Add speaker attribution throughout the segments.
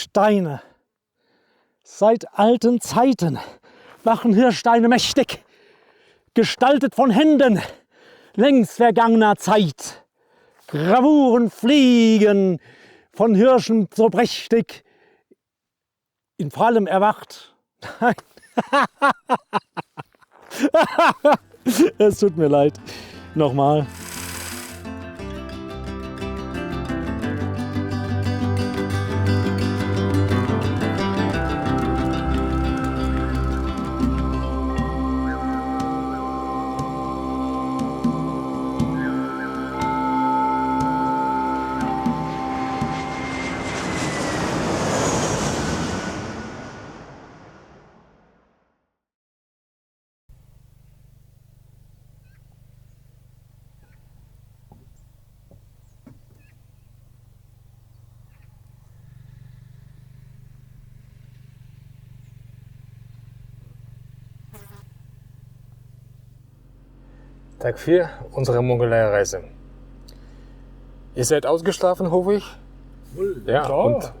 Speaker 1: Steine. Seit alten Zeiten machen Hirschsteine mächtig, gestaltet von Händen längst vergangener Zeit. Gravuren fliegen von Hirschen so prächtig, in Fallem erwacht. Nein. Es tut mir leid. Nochmal.
Speaker 2: Tag 4 unserer Mongolei-Reise. Ihr seid ausgeschlafen, hoffe ich? Ja,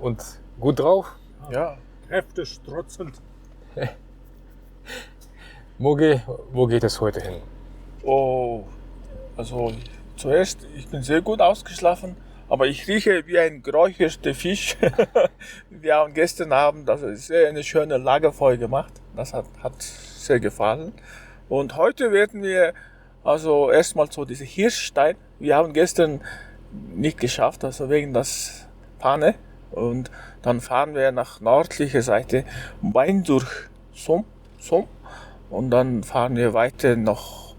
Speaker 2: und gut drauf?
Speaker 1: Ja, kräftig strotzend.
Speaker 2: Mogi, wo geht es heute hin?
Speaker 3: Oh, also zuerst, ich bin sehr gut ausgeschlafen, aber ich rieche wie ein geräucherter Fisch. Wir haben gestern Abend sehr eine schöne Lagerfeuer gemacht. Das hat sehr gefallen. Und heute werden wir also erstmal so diese Hirschstein. Wir haben gestern nicht geschafft, also wegen das Panne. Und dann fahren wir nach nördlicher Seite Bein durch Som. Und dann fahren wir weiter nach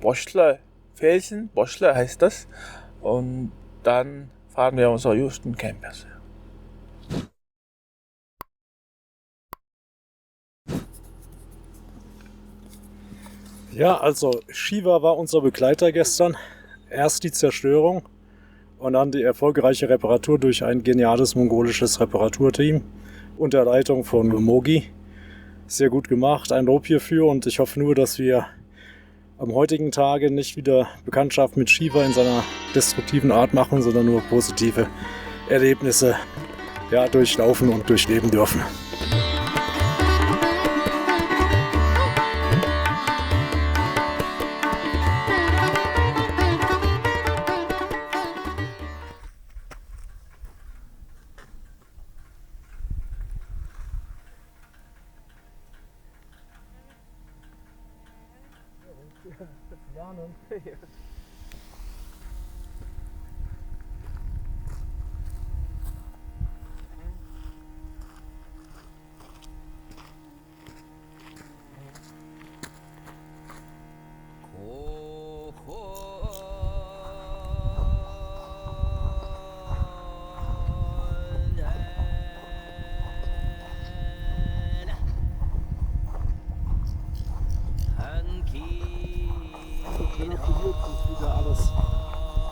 Speaker 3: Boschler Felsen. Boschler heißt das. Und dann fahren wir unser Houston Campus.
Speaker 1: Ja, also Shiva war unser Begleiter gestern. Erst die Zerstörung und dann die erfolgreiche Reparatur durch ein geniales mongolisches Reparaturteam unter Leitung von Mogi. Sehr gut gemacht, ein Lob hierfür, und ich hoffe nur, dass wir am heutigen Tage nicht wieder Bekanntschaft mit Shiva in seiner destruktiven Art machen, sondern nur positive Erlebnisse durchlaufen und durchleben dürfen.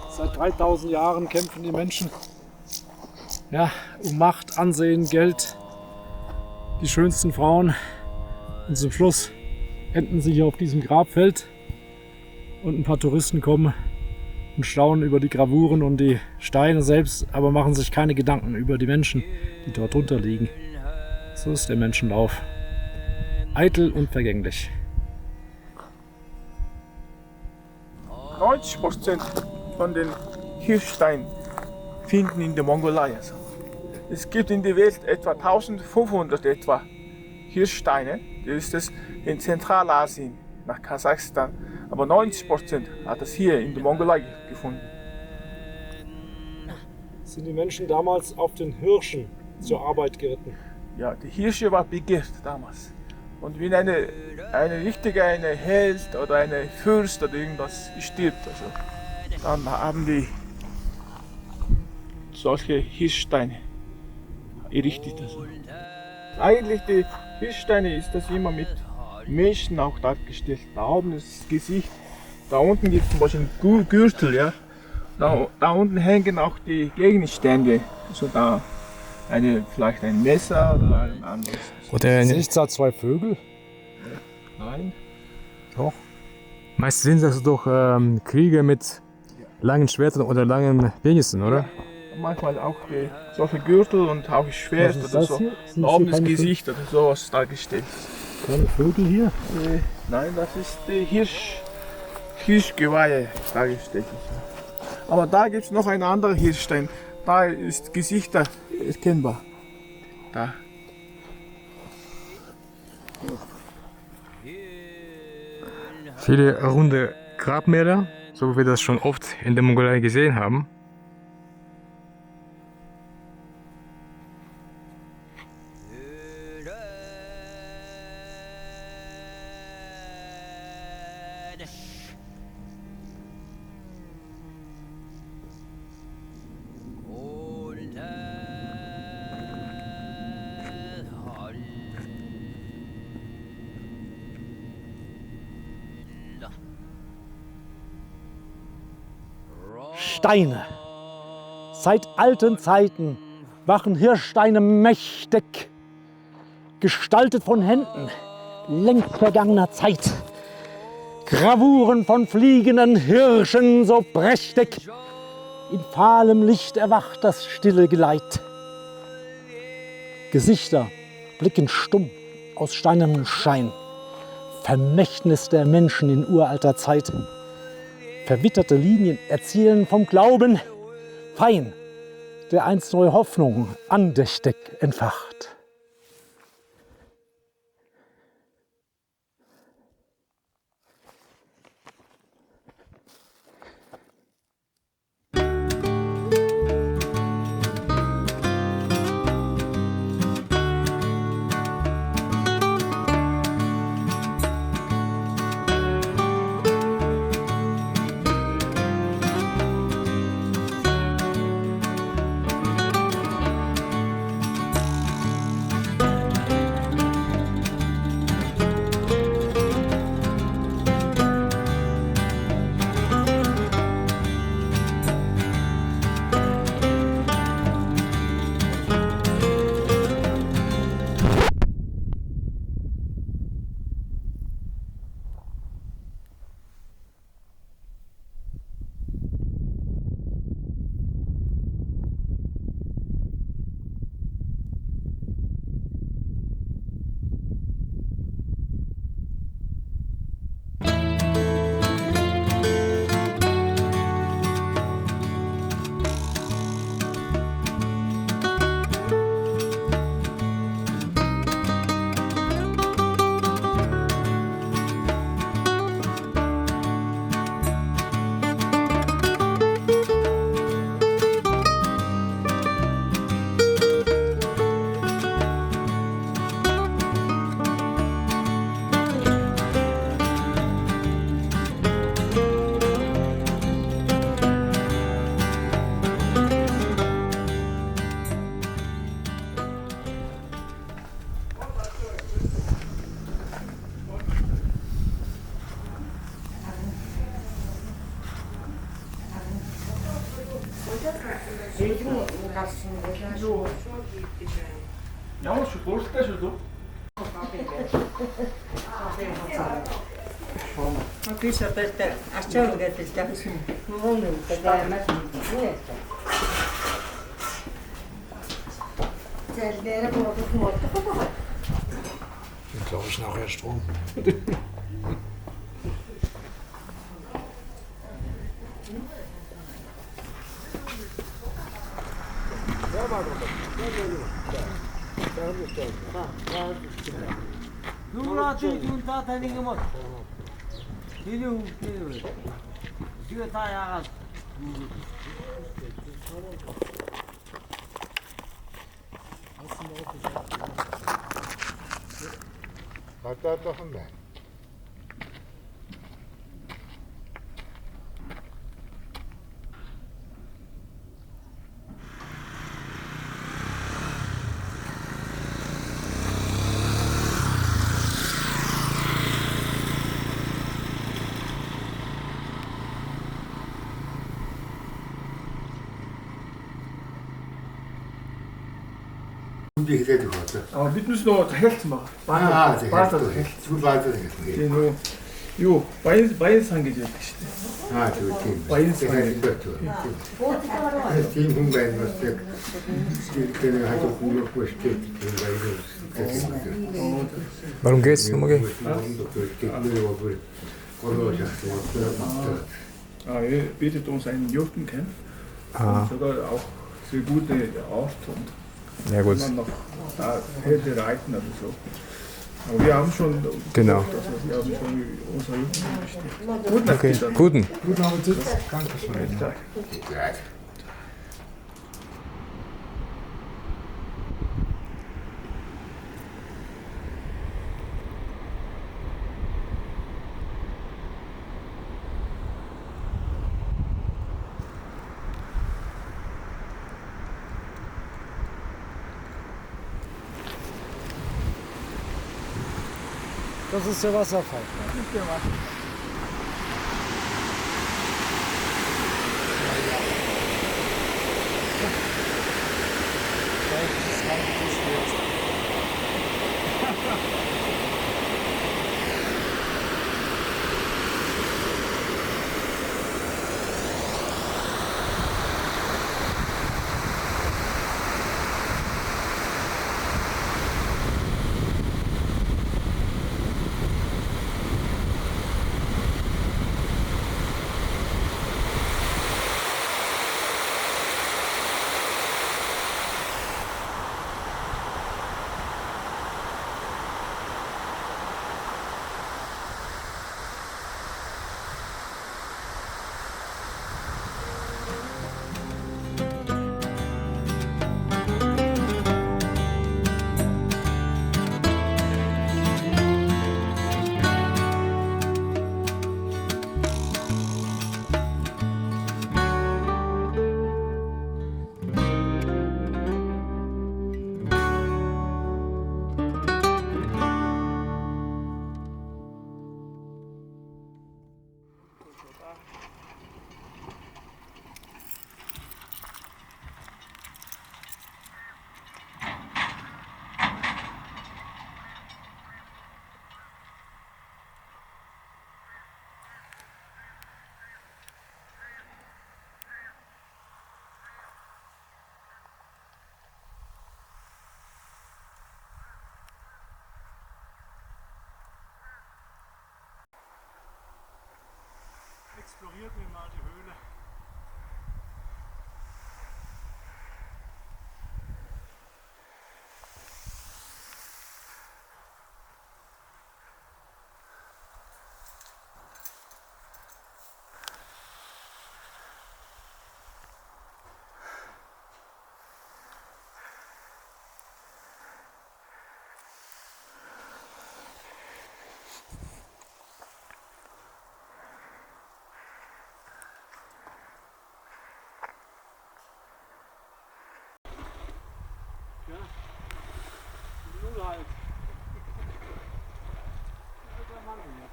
Speaker 1: Seit 3000 Jahren kämpfen die Menschen um Macht, Ansehen, Geld, die schönsten Frauen, und zum Schluss enden sie hier auf diesem Grabfeld und ein paar Touristen kommen und staunen über die Gravuren und die Steine selbst, aber machen sich keine Gedanken über die Menschen, die dort drunter liegen. So ist der Menschenlauf. Eitel und vergänglich.
Speaker 3: 90% von den Hirschsteinen finden in der Mongolei. Also. Es gibt in der Welt etwa 1500 Hirschsteine. Das ist es in Zentralasien, nach Kasachstan. Aber 90% hat es hier in der Mongolei gefunden.
Speaker 1: Sind die Menschen damals auf den Hirschen zur Arbeit geritten?
Speaker 3: Ja, die Hirsche war begehrt damals. Und wenn eine richtige Held oder eine Fürst oder irgendwas stirbt, also, dann haben die solche Hirschsteine errichtet. Also. Eigentlich die Hirschsteine ist das immer mit Menschen auch dargestellt. Da oben ist das Gesicht, da unten gibt es zum Beispiel einen Gürtel, ja. Da unten hängen auch die Gegenstände, also da vielleicht ein Messer oder ein anderes.
Speaker 1: Sehe ich da zwei Vögel?
Speaker 3: Nein.
Speaker 1: Doch.
Speaker 2: Meist sind das doch Krieger mit langen Schwertern oder langen Penissen, oder?
Speaker 3: manchmal auch solche Gürtel und auch Schwert oder so. Ein offenes Gesicht oder sowas dargestellt.
Speaker 1: Keine Vögel hier?
Speaker 3: Nein, das ist die Hirschgeweihe dargestellt. Aber da gibt es noch einen anderen Hirschstein. Da ist Gesichter erkennbar. Da.
Speaker 2: Viele runde Grabmäler, so wie wir das schon oft in der Mongolei gesehen haben.
Speaker 1: Steine. Seit alten Zeiten waren Hirschsteine mächtig, gestaltet von Händen längst vergangener Zeit. Gravuren von fliegenden Hirschen so prächtig, in fahlem Licht erwacht das stille Geleit. Gesichter blicken stumm aus steinernem Schein, Vermächtnis der Menschen in uralter Zeit. Verwitterte Linien erzählen vom Glauben, Fein, der einst neue Hoffnung andächtig entfacht. Glaube ich nachher Strom.
Speaker 4: Hatta takım ben. Die geht
Speaker 3: Aber wir müssen noch die Hälfte machen.
Speaker 4: Ah, die
Speaker 3: Weiter
Speaker 4: Hälfte.
Speaker 3: die Hälfte.
Speaker 4: Zu weiter die Hälfte.
Speaker 3: Genau. 요 바이스 상계죠.
Speaker 4: 아, 저 팀.
Speaker 3: 바이스 상계.
Speaker 4: 이것도. 팀 공부해 놨어요. 그때는 아주 공부하고 싶게 그런가 이거.
Speaker 2: Warum geht's? Nochmal gehen.
Speaker 3: Er bietet uns einen Jurtencamp. Sogar auch sehr gute Art und
Speaker 2: Ja gut,
Speaker 3: man noch da Pferde reiten oder so. Aber wir haben schon
Speaker 2: genau.
Speaker 3: also wir haben schon unser Jurtencamp bestellt. Guten
Speaker 2: Okay,
Speaker 3: Appetit dann.
Speaker 2: guten.
Speaker 4: Guten Appetit. Dankeschön.
Speaker 3: Ja.
Speaker 1: Das ist der Wasserfall. Exploriert mir mal die Höhle. Null halt. Alter Mann hier.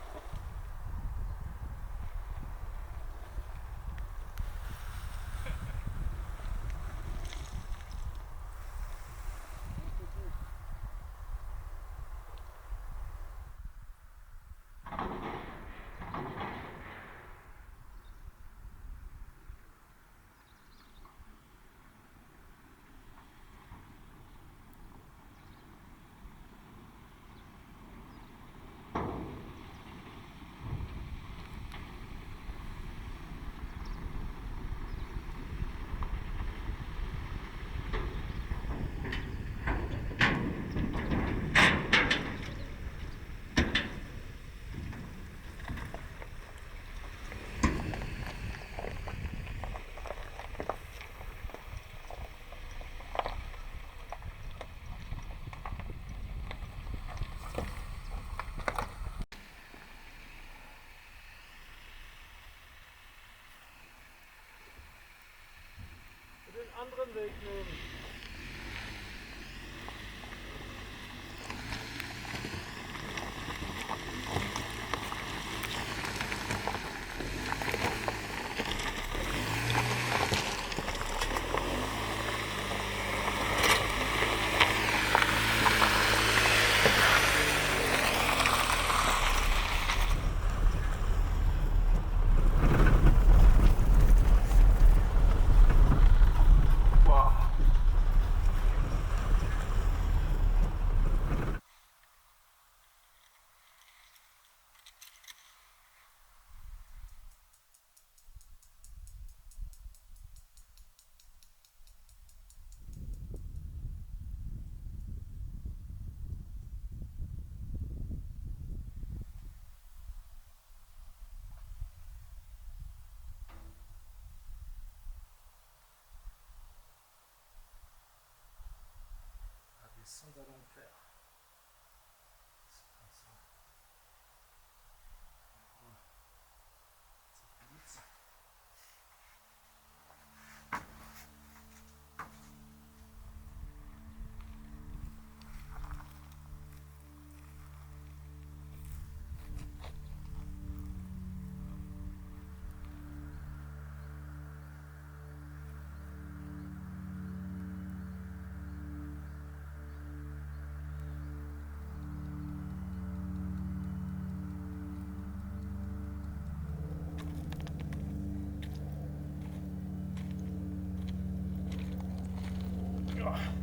Speaker 1: Ja.